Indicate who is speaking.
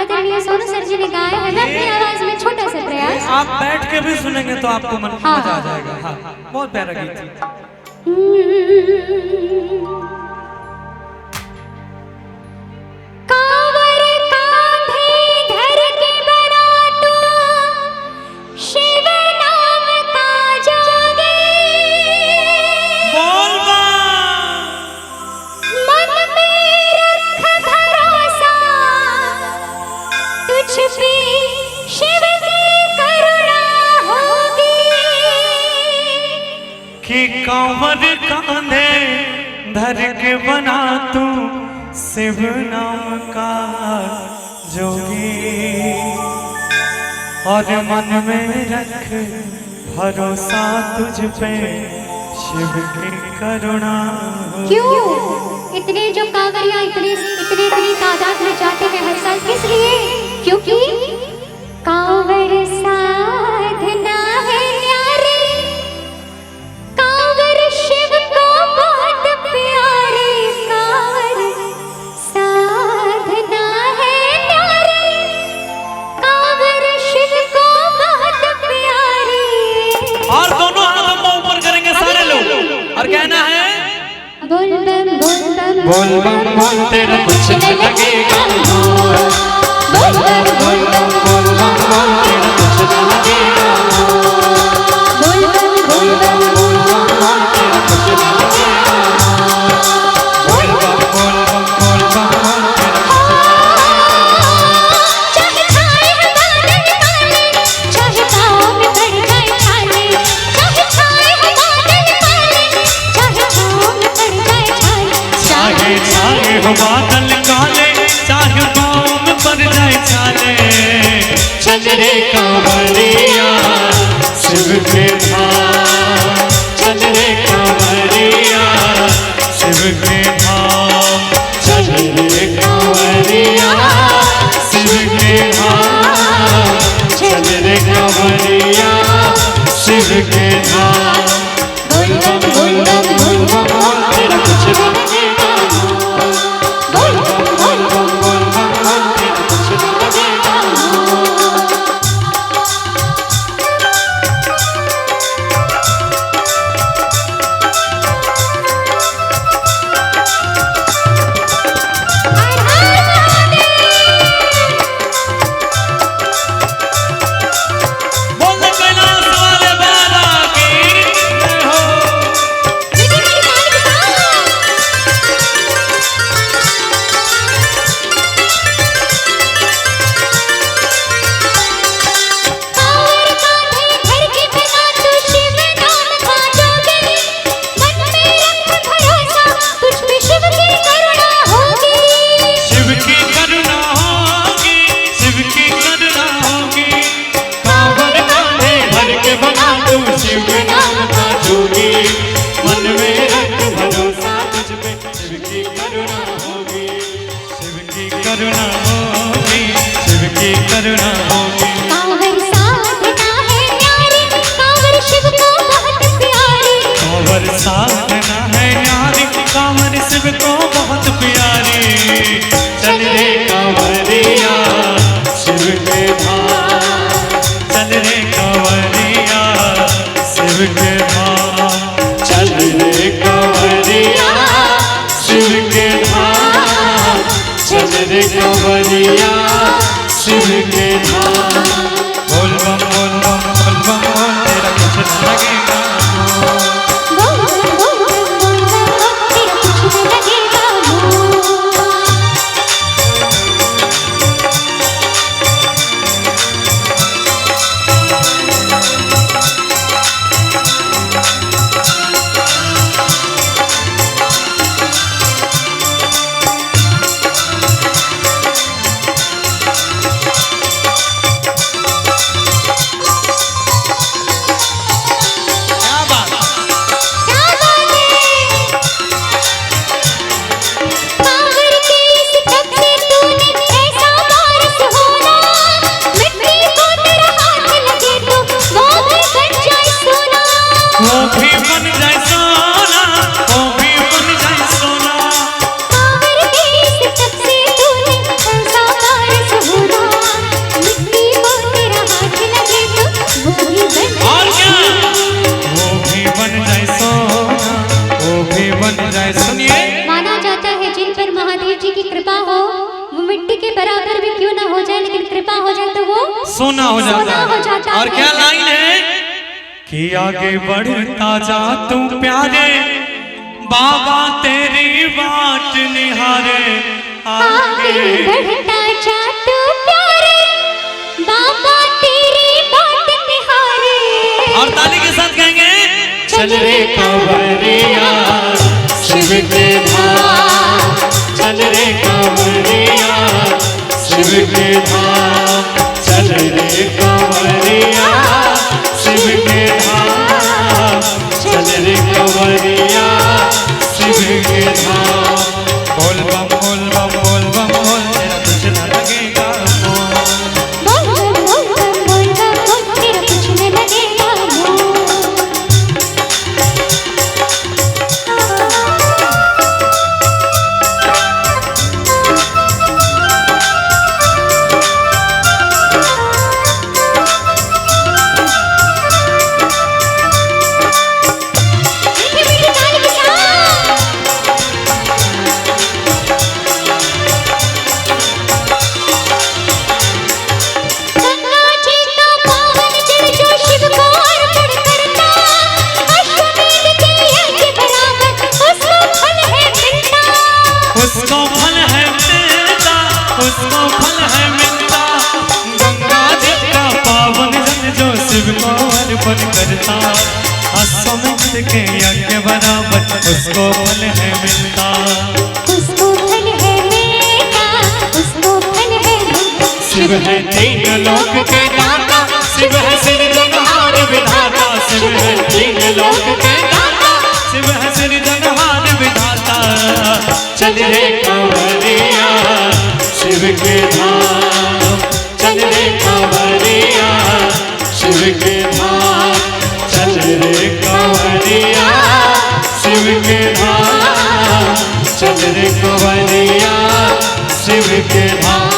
Speaker 1: आदरणीय सोनू सर जी ने गाया है। मैं अपनी आवाज में छोटा सा प्रयास।
Speaker 2: आप बैठ के भी सुनेंगे तो आपको मजा आ जाएगा। हाँ, बहुत प्यारा गीत थी। कि कांवर कांधे धर के बना तू शिव नाम का जोगी, और मन में रख भरोसा तुझ पे शिव की करुणा।
Speaker 1: क्यों इतने जो कांवरिया इतनी तादाद में जाते हैं हर साल, किस लिए? क्योंकि कांवर साधना है न्यारी, कांवर शिव को बहुत प्यारी, कांवर साधना है न्यारी, कांवर शिव को बहुत प्यारी।
Speaker 2: और दोनों हाथ हम ऊपर करेंगे सारे लोग, और कहना है
Speaker 1: बोल बम बोल बम
Speaker 2: बोल बम बोल, तेरा कुछ न लगेगा। बोल बम बोल बम बोल बम बोल, तेरा कुछ न लगेगा।
Speaker 1: बोल बम बोल बम
Speaker 2: बोल बम बोल, तेरा कुछ न लगेगा। बोल बम बोल बम बोल बम बोल, तेरा कुछ न
Speaker 1: चाहे छाए हमारे निकाले, चाहे पाँव में पड़ जाए छाले, चाहे छाए हमारे निकाले, चाहे पाँव में पड़ जाए छाले,
Speaker 2: चाहे छाए हो बादल काले, चाहे पाँव में पड़ जाए छाले। चल रे कांवरिया शिव के धाम, चल रे कांवरिया शिव के धाम, चल रे कांवरिया शिव के धाम, चल रे कांवरिया शिव के धाम। बोल बम बोल बम बोल बम बोल, तेरा कुछ न लगेगा। बोल बम बोल बम बोल बम बोल, तेरा कुछ न लगेगा। बोल कैलाश वाले बाबा की जय हो।
Speaker 1: कांवर कांधे धर के बना तू शिव नाम का जोगी, मन में रख भरोसा तुझ पे शिव की करुणा होगी।
Speaker 2: शिव की करुणा होगी, शिव की करुणा होगी। कांवर कांधे भर के बना तू शिव नाम का जोगी, मन में रख भरोसा तुझ पे शिव की करुणा होगी, शिव की करुणा होगी, शिव की करुणा होगी।
Speaker 1: कांवर साधना है न्यारी, कांवर शिव को बहुत प्यारी,
Speaker 2: कांवर साधना है न्यारी, कांवर शिव को बहुत प्यारी। चल रे कांवरिया शिव के धाम, चल रे कांवरिया शिव के धाम, चल रे कांवरिया शिव के धाम, चल रे कांवरिया शिव के धाम। बोल बम बोल बम बोल बम बोल, तेरा कुछ न लगेगा।
Speaker 1: बोल बम बोल बम बोल बम बोल, तेरा कुछ न लगेगा। का हो जाए तो वो
Speaker 2: सोना हो
Speaker 1: सोना हो जाता
Speaker 2: और
Speaker 1: है।
Speaker 2: क्या लाइन है कि आगे बढ़ता जा तू प्यारे, बाबा तेरी बाट निहारे।
Speaker 1: आगे बढ़ता जा तू प्यारे, बाबा तेरी बाट निहारे।
Speaker 2: और ताली के साथ कहेंगे चल रे कांवरिया शिव के धाम, चल रे कांवरिया शिव के धाम, चल रे कांवरिया शिव के धाम, चल रे कांवरिया शिव के धाम। बोल बम बोल बम बोल बम बोल, तेरा कुछ न लगेगा मोल।
Speaker 1: बोल बोल बोल बोल बोल, तेरा कुछ न लगेगा मोल।
Speaker 2: उसको फल है मिलता, उसको फल है मिलता। गंगा जी का पावन जल जो शिव को अर्पण करता, अश्वमेध के यज्ञ बराबर उसको फल है मिलता।
Speaker 1: उसको फल है मिलता, उसको फल है मिलता।
Speaker 2: शिव है तीन लोक के दाता, शिव है सृजनहार विधाता, शिव है तीन लोक के दाता, शिव है सृजनहार विधाता। चल रे कांवरिया शिव के धाम, चल रे कांवरिया शिव के धाम, चल रे कांवरिया शिव के धाम, चल रे कांवरिया शिव के धाम।